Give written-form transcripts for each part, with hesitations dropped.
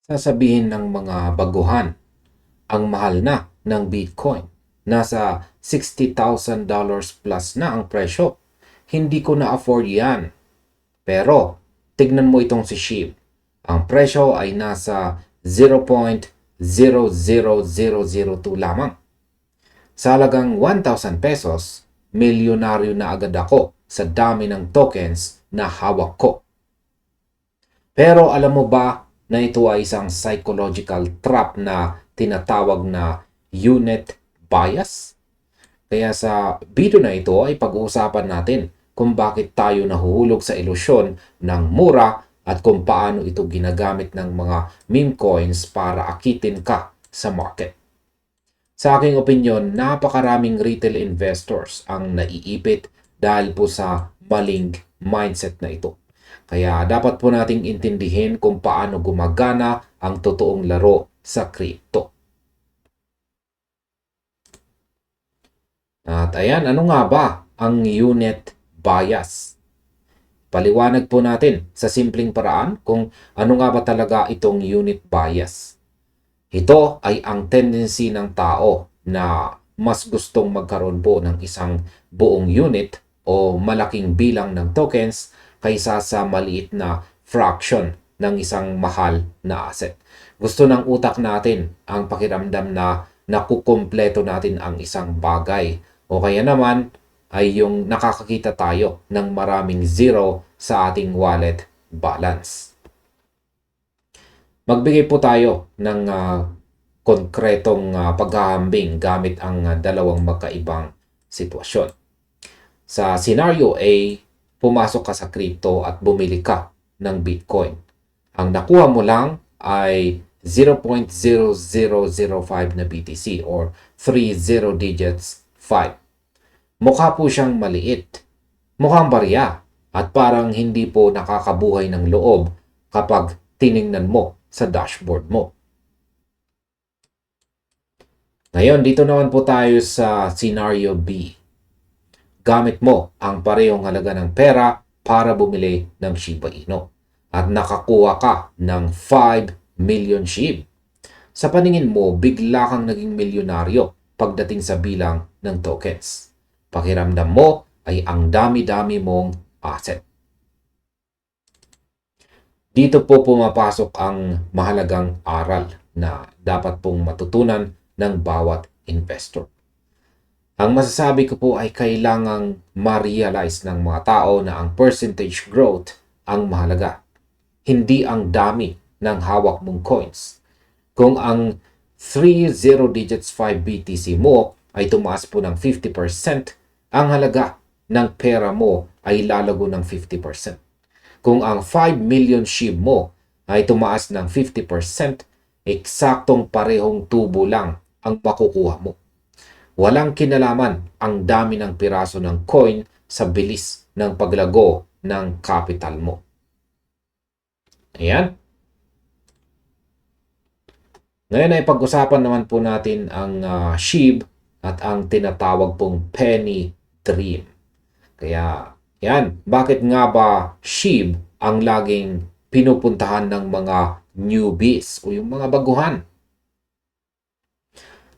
Sasabihin ng mga baguhan, ang mahal na ng Bitcoin. Nasa $60,000 plus na ang presyo. Hindi ko na-afford yan. Pero, tignan mo itong si SHIB. Ang presyo ay nasa 0.00002 lamang. Sa halagang 1,000 pesos, milyonaryo na agad ako sa dami ng tokens na hawak ko. Pero alam mo ba na ito ay isang psychological trap na tinatawag na unit bias? Kaya sa video na ito ay pag-uusapan natin kung bakit tayo nahuhulog sa ilusyon ng mura at kung paano ito ginagamit ng mga meme coins para akitin ka sa market. Sa aking opinyon, napakaraming retail investors ang naiipit dahil po sa maling mindset na ito. Kaya dapat po nating intindihin kung paano gumagana ang totoong laro sa crypto. At ayan, ano nga ba ang unit bias? Paliwanag po natin sa simpleng paraan kung ano nga ba talaga itong unit bias. Ito ay ang tendency ng tao na mas gustong magkaroon po ng isang buong unit o malaking bilang ng tokens kaysa sa maliit na fraction ng isang mahal na asset. Gusto ng utak natin ang pakiramdam na nakukumpleto natin ang isang bagay o kaya naman ay yung nakakakita tayo ng maraming zero sa ating wallet balance. Magbigay po tayo ng konkretong paghahambing gamit ang dalawang magkaibang sitwasyon. Sa scenario A, pumasok ka sa crypto at bumili ka ng Bitcoin. Ang nakuha mo lang ay 0.0005 na BTC or 30 digits 5. Mukha po siyang maliit. Mukhang barya at parang hindi po nakakabuhay ng loob kapag tiningnan mo sa dashboard mo. Ngayon, dito naman po tayo sa scenario B. Gamit mo ang parehong halaga ng pera para bumili ng Shiba Inu at nakakuha ka ng 5 million SHIB. Sa paningin mo, bigla kang naging milyonaryo pagdating sa bilang ng tokens. Pakiramdam mo ay ang dami-dami mong asset. Dito po pumapasok ang mahalagang aral na dapat pong matutunan ng bawat investor. Ang masasabi ko po ay kailangang ma-realize ng mga tao na ang percentage growth ang mahalaga, hindi ang dami ng hawak mong coins. Kung ang 30 digits 5 BTC mo ay tumaas po ng 50%, ang halaga ng pera mo ay lalago ng 50%. Kung ang 5 million SHIB mo ay tumaas ng 50%, eksaktong parehong tubo lang ang makukuha mo. Walang kinalaman ang dami ng piraso ng coin sa bilis ng paglago ng capital mo. Ayan. Ngayon ay pag-usapan naman po natin ang SHIB at ang tinatawag pong penny dream. Kaya, yan. Bakit nga ba SHIB ang laging pinupuntahan ng mga newbies o yung mga baguhan?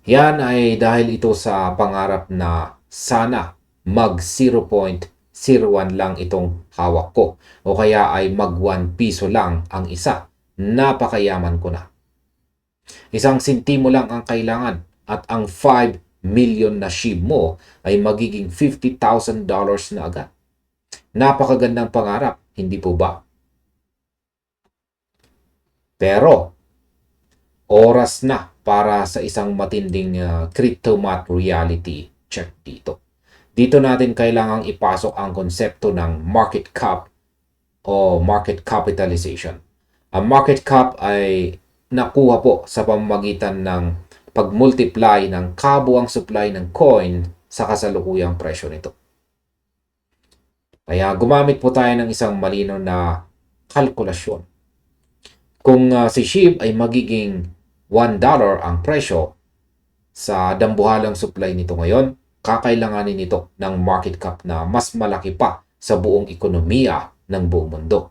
Yan ay dahil ito sa pangarap na sana mag 0.01 lang itong hawak ko o kaya ay mag 1 piso lang ang isa. Napakayaman ko na. Isang sentimo lang ang kailangan at ang 5 million na SHIB mo ay magiging $50,000 na agad. Napakagandang pangarap, hindi po ba? Pero, oras na para sa isang matinding crypto-math reality check dito. Dito natin kailangang ipasok ang konsepto ng market cap o market capitalization. Ang market cap ay nakuha po sa pamamagitan ng pag-multiply ng kabuuang supply ng coin sa kasalukuyang presyo nito. Kaya gumamit po tayo ng isang malinaw na kalkulasyon. Kung si SHIB ay magiging $1 ang presyo sa dambuhalang supply nito ngayon, kakailanganin nito ng market cap na mas malaki pa sa buong ekonomiya ng buong mundo.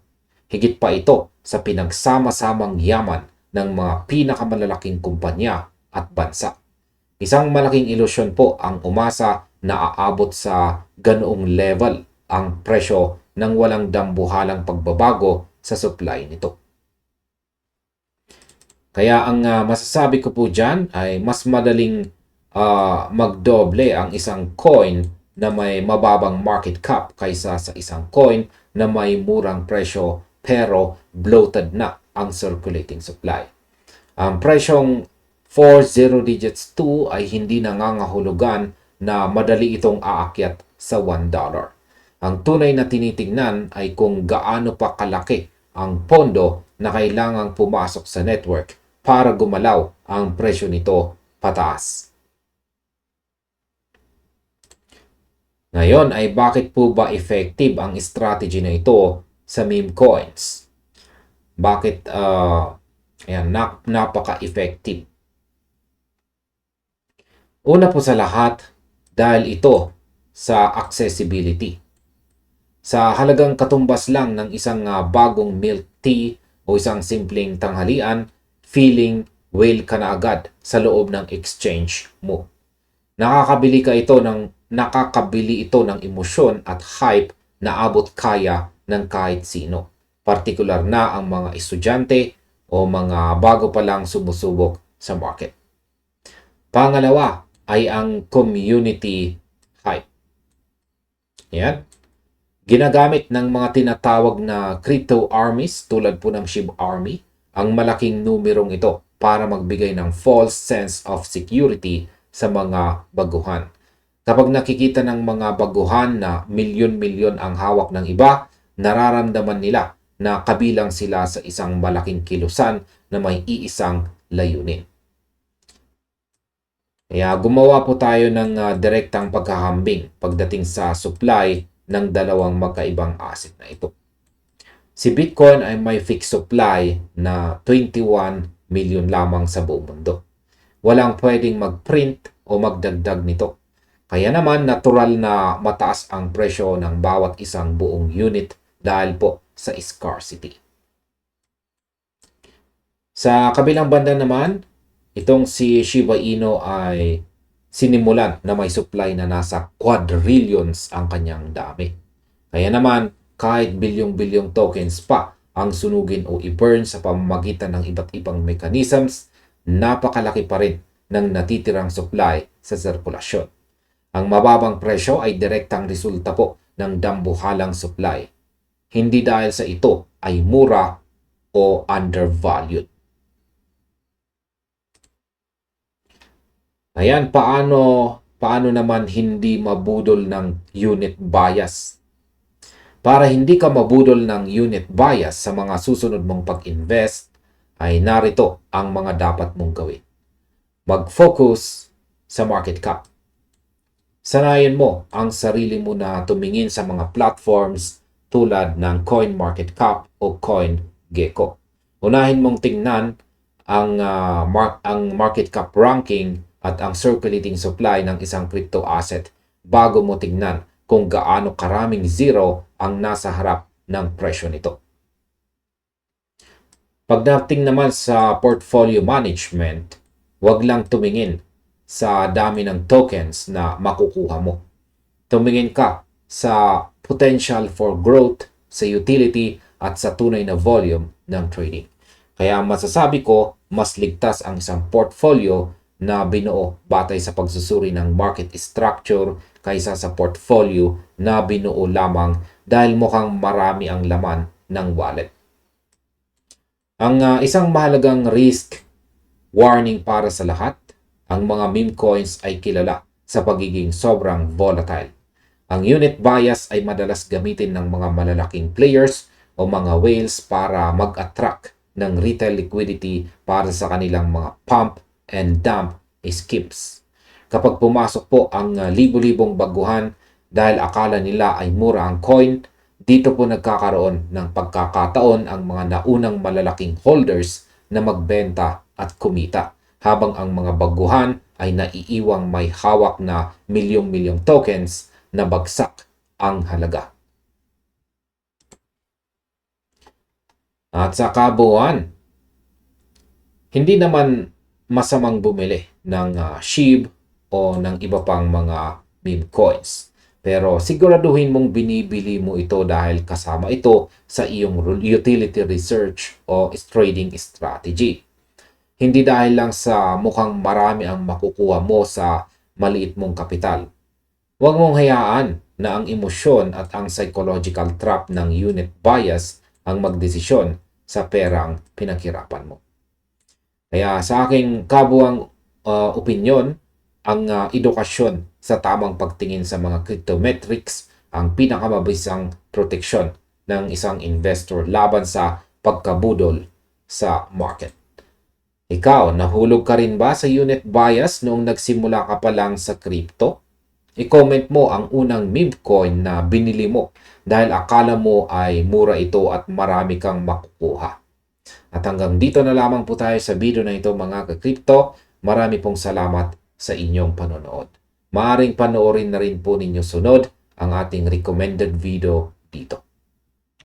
Higit pa ito sa pinagsama-samang yaman ng mga pinakamalalaking kumpanya at bansa. Isang malaking ilusyon po ang umasa na aabot sa ganoong level ang presyo ng walang dambuhalang pagbabago sa supply nito. Kaya ang masasabi ko po dyan ay mas madaling magdoble ang isang coin na may mababang market cap kaysa sa isang coin na may murang presyo pero bloated na ang circulating supply. Ang presyong 40 digits 2 ay hindi nangangahulugan na madali itong aakyat sa $1. Ang tunay na tinitingnan ay kung gaano pa kalaki ang pondo na kailangang pumasok sa network para gumalaw ang presyo nito pataas. Ngayon ay bakit po ba effective ang strategy na ito sa meme coins? Bakit napaka-effective? Una po sa lahat, dahil ito sa accessibility. Sa halagang katumbas lang ng isang bagong milk tea o isang simpleng tanghalian, feeling whale ka na agad sa loob ng exchange mo. Nakakabili ito ng emosyon at hype na abot kaya ng kahit sino. Partikular na ang mga estudyante o mga bago pa lang sumusubok sa market. Pangalawa ay ang community hype. Yan. Ginagamit ng mga tinatawag na crypto armies tulad po ng SHIB Army ang malaking numerong ito para magbigay ng false sense of security sa mga baguhan. Kapag nakikita ng mga baguhan na milyon-milyon ang hawak ng iba, nararamdaman nila na kabilang sila sa isang malaking kilusan na may iisang layunin. Kaya gumawa po tayo ng direktang pagkahambing pagdating sa supply ng dalawang magkaibang asset na ito. Si Bitcoin ay may fixed supply na 21 million lamang sa buong mundo. Walang pwedeng mag-print o magdagdag nito. Kaya naman natural na mataas ang presyo ng bawat isang buong unit dahil po sa scarcity. Sa kabilang banda naman, itong si Shiba Inu ay sinimulan na may supply na nasa quadrillions ang kanyang dami. Kaya naman, kahit bilyong-bilyong tokens pa ang sunugin o i-burn sa pamamagitan ng iba't ibang mechanisms, napakalaki pa rin ng natitirang supply sa sirkulasyon. Ang mababang presyo ay direktang resulta po ng dambuhalang supply. Hindi dahil sa ito ay mura o undervalued. Ayan, paano naman hindi mabudol ng unit bias? Para hindi ka mabudol ng unit bias sa mga susunod mong pag-invest, ay narito ang mga dapat mong gawin. Mag-focus sa market cap. Sanayin mo ang sarili mo na tumingin sa mga platforms tulad ng CoinMarketCap o CoinGecko. Unahin mong tingnan ang market cap ranking at ang circulating supply ng isang crypto asset bago mo tingnan kung gaano karaming zero ang nasa harap ng presyo nito. Pagdating naman sa portfolio management, huwag lang tumingin sa dami ng tokens na makukuha mo. Tumingin ka sa potential for growth, sa utility at sa tunay na volume ng trading. Kaya masasabi ko, mas ligtas ang isang portfolio na binuo batay sa pagsusuri ng market structure kaysa sa portfolio na binuo lamang dahil mukhang marami ang laman ng wallet. Ang isang mahalagang risk warning para sa lahat, ang mga meme coins ay kilala sa pagiging sobrang volatile. Ang unit bias ay madalas gamitin ng mga malalaking players o mga whales para mag-attract ng retail liquidity para sa kanilang mga pump and dump schemes. Kapag pumasok po ang libo-libong baguhan dahil akala nila ay mura ang coin, dito po nagkakaroon ng pagkakataon ang mga naunang malalaking holders na magbenta at kumita, habang ang mga baguhan ay naiiwang may hawak na milyong-milyong tokens na bagsak ang halaga. At sa kabuuan, Hindi naman masamang bumili ng SHIB o ng iba pang mga meme coins. Pero siguraduhin mong binibili mo ito dahil kasama ito sa iyong utility research o trading strategy. Hindi dahil lang sa mukhang marami ang makukuha mo sa maliit mong kapital. Huwag mong hayaan na ang emosyon at ang psychological trap ng unit bias ang magdesisyon sa perang pinaghirapan mo. Kaya sa aking kabuang opinyon, ang edukasyon sa tamang pagtingin sa mga crypto metrics ang pinakamabisang proteksyon ng isang investor laban sa pagkabudol sa market. Ikaw, nahulog ka rin ba sa unit bias noong nagsimula ka pa lang sa crypto? I-comment mo ang unang meme coin na binili mo dahil akala mo ay mura ito at marami kang makukuha. At hanggang dito na lamang po tayo sa video na ito mga ka-crypto. Marami pong salamat sa inyong panonood. Maaring panoorin na rin po ninyo sunod ang ating recommended video dito.